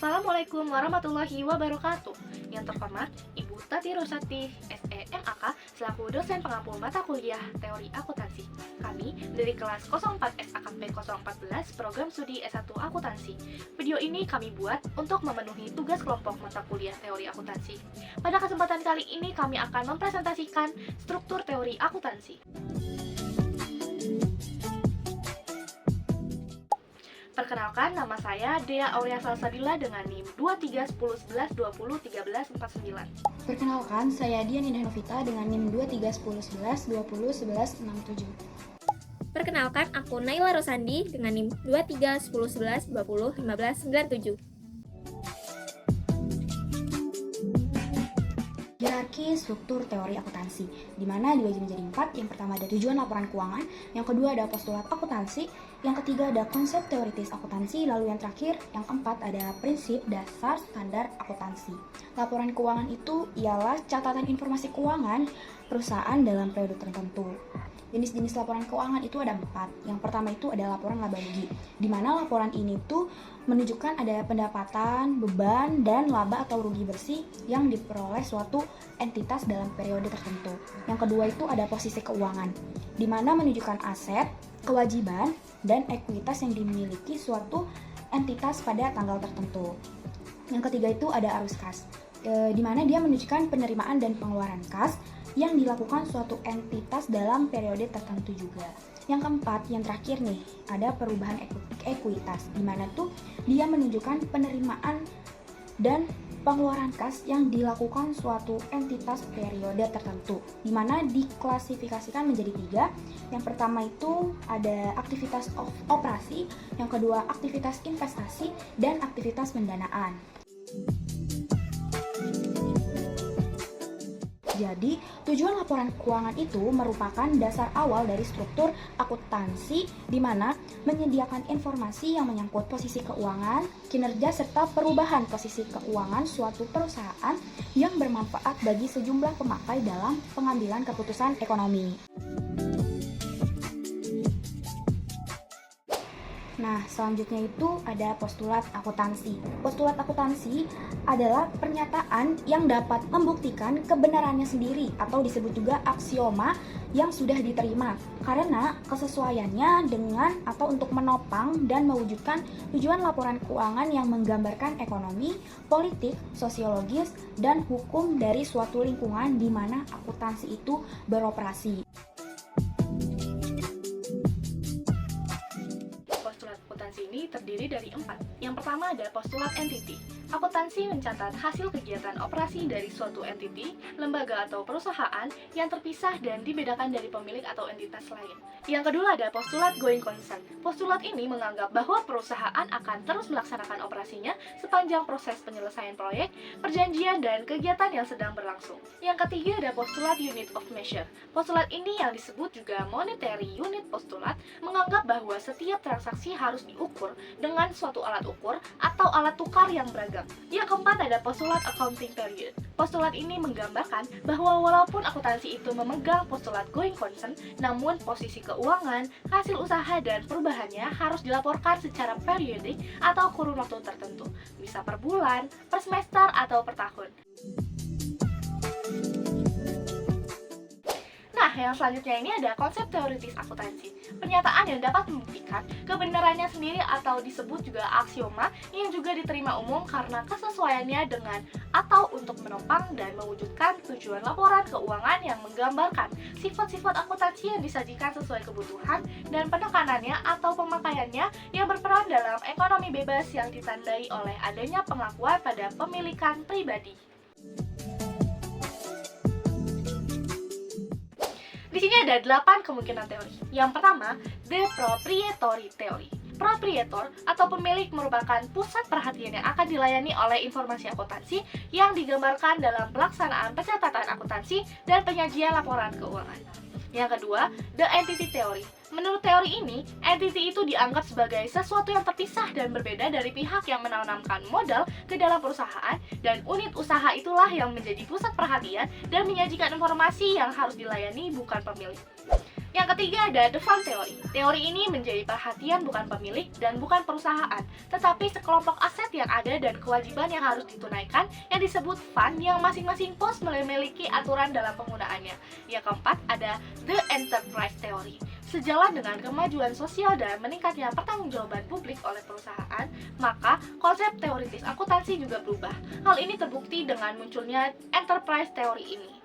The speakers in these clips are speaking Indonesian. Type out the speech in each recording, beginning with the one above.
Assalamualaikum warahmatullahi wabarakatuh. Yang terhormat, Ibu Tati Rosati, SEMAK, selaku dosen pengampu mata kuliah Teori Akuntansi. Kami dari kelas 04 SAKP 014 Program Studi S1 Akuntansi. Video ini kami buat untuk memenuhi tugas kelompok mata kuliah Teori Akuntansi. Pada kesempatan kali ini kami akan mempresentasikan struktur teori akuntansi. Perkenalkan, nama saya Dea Aurea Salsabila dengan NIM 231011201349. Perkenalkan, saya Dian Indah Novita dengan NIM 231011201167. Perkenalkan, aku Naila Rosandi dengan NIM 231011201597. Hierarki struktur teori akuntansi, di mana dibagi menjadi 4. Yang pertama ada tujuan laporan keuangan, yang kedua ada postulat akuntansi, yang ketiga ada konsep teoritis akuntansi, lalu yang terakhir, yang keempat ada prinsip dasar standar akuntansi. Laporan keuangan itu ialah catatan informasi keuangan perusahaan dalam periode tertentu. Jenis-jenis laporan keuangan itu ada 4. Yang pertama itu ada laporan laba rugi, di mana laporan ini tuh menunjukkan ada pendapatan, beban, dan laba atau rugi bersih yang diperoleh suatu entitas dalam periode tertentu. Yang kedua itu ada posisi keuangan, di mana menunjukkan aset, kewajiban, dan ekuitas yang dimiliki suatu entitas pada tanggal tertentu. Yang ketiga itu ada arus kas, di mana dia menunjukkan penerimaan dan pengeluaran kas yang dilakukan suatu entitas dalam periode tertentu juga. Yang keempat, yang terakhir nih, ada perubahan ekuitas, di mana tuh dia menunjukkan penerimaan dan pengeluaran kas yang dilakukan suatu entitas periode tertentu, di mana diklasifikasikan menjadi 3. Yang pertama itu ada aktivitas operasi, yang kedua aktivitas investasi, dan aktivitas pendanaan. Jadi, tujuan laporan keuangan itu merupakan dasar awal dari struktur akuntansi, di mana menyediakan informasi yang menyangkut posisi keuangan, kinerja, serta perubahan posisi keuangan suatu perusahaan yang bermanfaat bagi sejumlah pemakai dalam pengambilan keputusan ekonomi. Nah, selanjutnya itu ada postulat akuntansi. Postulat akuntansi adalah pernyataan yang dapat membuktikan kebenarannya sendiri atau disebut juga aksioma yang sudah diterima karena kesesuaiannya dengan atau untuk menopang dan mewujudkan tujuan laporan keuangan yang menggambarkan ekonomi, politik, sosiologis, dan hukum dari suatu lingkungan di mana akuntansi itu beroperasi. Ini terdiri dari 4. Yang pertama ada postulat entity. Akuntansi mencatat hasil kegiatan operasi dari suatu entity, lembaga atau perusahaan yang terpisah dan dibedakan dari pemilik atau entitas lain. Yang kedua ada postulat going concern. Postulat ini menganggap bahwa perusahaan akan terus melaksanakan operasinya sepanjang proses penyelesaian proyek, perjanjian, dan kegiatan yang sedang berlangsung. Yang ketiga ada postulat unit of measure. Postulat ini yang disebut juga monetary unit postulat menganggap bahwa setiap transaksi harus diukur dengan suatu alat ukur atau alat tukar yang beragam. Yang keempat ada postulat accounting period. Postulat ini menggambarkan bahwa walaupun akuntansi itu memegang postulat going concern, namun posisi keuangan, hasil usaha, dan perubahannya harus dilaporkan secara periodik atau kurun waktu tertentu, bisa per bulan, per semester, atau per tahun. Nah, yang selanjutnya ini ada konsep teoritis akuntansi. Pernyataan yang dapat membuktikan kebenarannya sendiri atau disebut juga aksioma yang juga diterima umum karena kesesuaiannya dengan atau untuk menopang dan mewujudkan tujuan laporan keuangan yang menggambarkan sifat-sifat akuntansi yang disajikan sesuai kebutuhan dan penekanannya atau pemakaiannya yang berperan dalam ekonomi bebas yang ditandai oleh adanya pengakuan pada pemilikan pribadi. Di sini ada 8 kemungkinan teori. Yang pertama, the proprietary theory. Proprietor atau pemilik merupakan pusat perhatian yang akan dilayani oleh informasi akuntansi yang digambarkan dalam pelaksanaan pencatatan akuntansi dan penyajian laporan keuangan. Yang kedua, the entity theory. Menurut teori ini, entity itu dianggap sebagai sesuatu yang terpisah dan berbeda dari pihak yang menanamkan modal ke dalam perusahaan, dan unit usaha itulah yang menjadi pusat perhatian dan menyajikan informasi yang harus dilayani, bukan pemilik. Yang ketiga ada The Fund Theory. Teori ini menjadi perhatian bukan pemilik dan bukan perusahaan, tetapi sekelompok aset yang ada dan kewajiban yang harus ditunaikan yang disebut fund yang masing-masing pos memiliki aturan dalam penggunaannya. Yang keempat ada The Enterprise Theory. Sejalan dengan kemajuan sosial dan meningkatnya pertanggungjawaban publik oleh perusahaan, maka konsep teoritis akuntansi juga berubah. Hal ini terbukti dengan munculnya enterprise theory ini.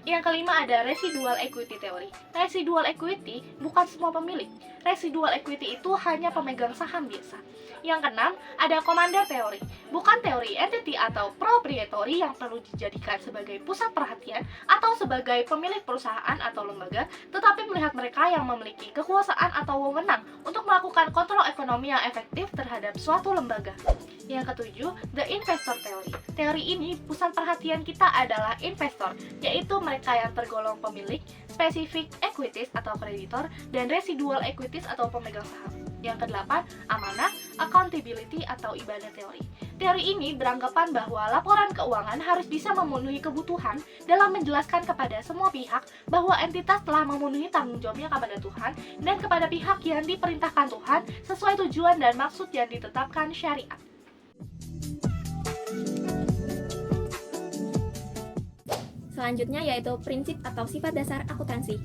Yang kelima ada residual equity theory. Residual equity bukan semua pemilik. Residual equity itu hanya pemegang saham biasa. Yang keenam ada commander theory. Bukan teori entity atau proprietary yang perlu dijadikan sebagai pusat perhatian atau sebagai pemilik perusahaan atau lembaga, tetapi melihat mereka yang memiliki kekuasaan atau wewenang untuk melakukan kontrol ekonomi yang efektif terhadap suatu lembaga. Yang ketujuh, the investor theory. Teori ini pusat perhatian kita adalah investor, yaitu mereka yang tergolong pemilik, specific equities atau kreditor, dan residual equities atau pemegang saham. Yang kedelapan, amanah, accountability atau ibadah teori. Teori ini beranggapan bahwa laporan keuangan harus bisa memenuhi kebutuhan dalam menjelaskan kepada semua pihak bahwa entitas telah memenuhi tanggung jawabnya kepada Tuhan dan kepada pihak yang diperintahkan Tuhan sesuai tujuan dan maksud yang ditetapkan syariat. Selanjutnya yaitu prinsip atau sifat dasar akuntansi.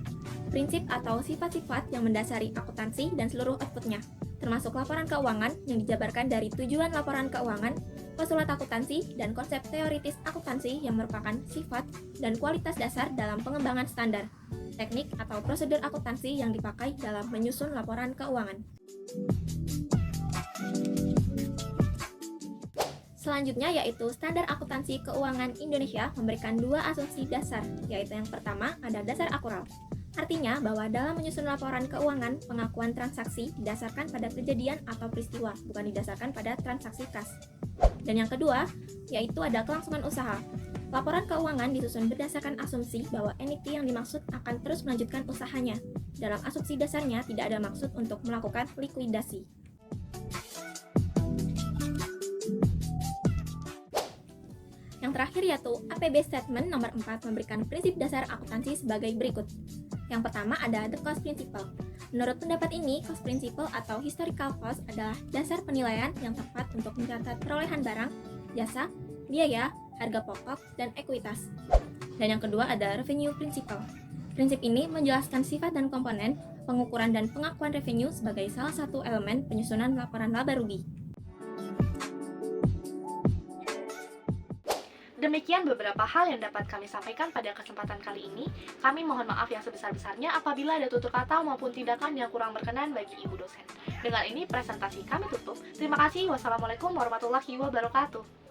Prinsip atau sifat-sifat yang mendasari akuntansi dan seluruh outputnya, termasuk laporan keuangan yang dijabarkan dari tujuan laporan keuangan, postulat akuntansi, dan konsep teoritis akuntansi yang merupakan sifat dan kualitas dasar dalam pengembangan standar, teknik atau prosedur akuntansi yang dipakai dalam menyusun laporan keuangan. Selanjutnya yaitu Standar Akuntansi Keuangan Indonesia memberikan dua asumsi dasar, yaitu yang pertama ada dasar akural. Artinya bahwa dalam menyusun laporan keuangan, pengakuan transaksi didasarkan pada kejadian atau peristiwa, bukan didasarkan pada transaksi kas. Dan yang kedua, yaitu ada kelangsungan usaha. Laporan keuangan disusun berdasarkan asumsi bahwa entity yang dimaksud akan terus melanjutkan usahanya. Dalam asumsi dasarnya tidak ada maksud untuk melakukan likuidasi. Yang terakhir yaitu APB Statement nomor 4 memberikan prinsip dasar akuntansi sebagai berikut. Yang pertama ada the cost principle. Menurut pendapat ini, cost principle atau historical cost adalah dasar penilaian yang tepat untuk mencatat perolehan barang, jasa, biaya, harga pokok, dan ekuitas. Dan yang kedua ada revenue principle. Prinsip ini menjelaskan sifat dan komponen, pengukuran dan pengakuan revenue sebagai salah satu elemen penyusunan laporan laba rugi. Demikian beberapa hal yang dapat kami sampaikan pada kesempatan kali ini. Kami mohon maaf yang sebesar-besarnya apabila ada tutur kata maupun tindakan yang kurang berkenan bagi Ibu dosen. Dengan ini presentasi kami tutup. Terima kasih. Wassalamualaikum warahmatullahi wabarakatuh.